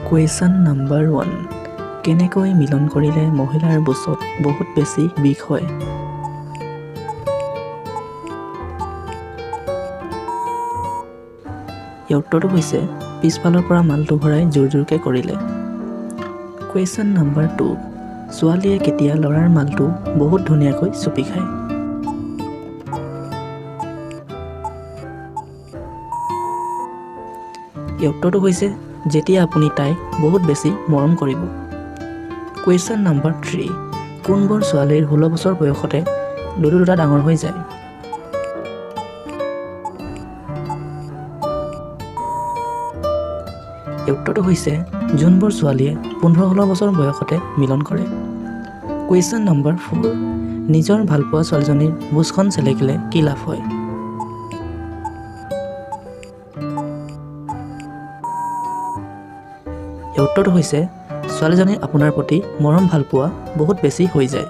Question number 1 কেনেকৈ মিলন কৰিলে মহিলাৰ বুচত বহুত বেছি বিষ হয়? ইয়াৰ উত্তৰটো হৈছে পিছফালৰ পৰা মালটো ভৰাই জোৰ জোৰকৈ কৰিলে। কুৱেশ্যন নাম্বাৰ 2 ছোৱালীয়ে কেতিয়া ল'ৰাৰ মালটো বহুত ধুনীয়াকৈ চুপি খায়? ইয়াৰ উত্তৰটো হৈছে যেতিয়া আপুনি তাইক বহুত বেছি মৰম কৰিব। কুৱেশ্যন নাম্বাৰ 3 কোনবোৰ ছোৱালীৰ 16 বছৰ বয়সতে দুটা ডাঙৰ হৈ যায়? ইয়াৰ উত্তৰটো হৈছে যোনবোৰ ছোৱালীয়ে 15-16 বছৰ বয়সতে মিলন কৰে। কুৱেশ্যন নাম্বাৰ 4 নিজৰ ভালপোৱা ছোৱালীজনীৰ বুচখন চেলেকিলে কি লাভ হয়? ইয়াৰ উত্তৰটো হৈছে ছোৱালীজনীৰ আপোনাৰ প্ৰতি মৰম ভালপোৱা বহুত বেছি হৈ যায়।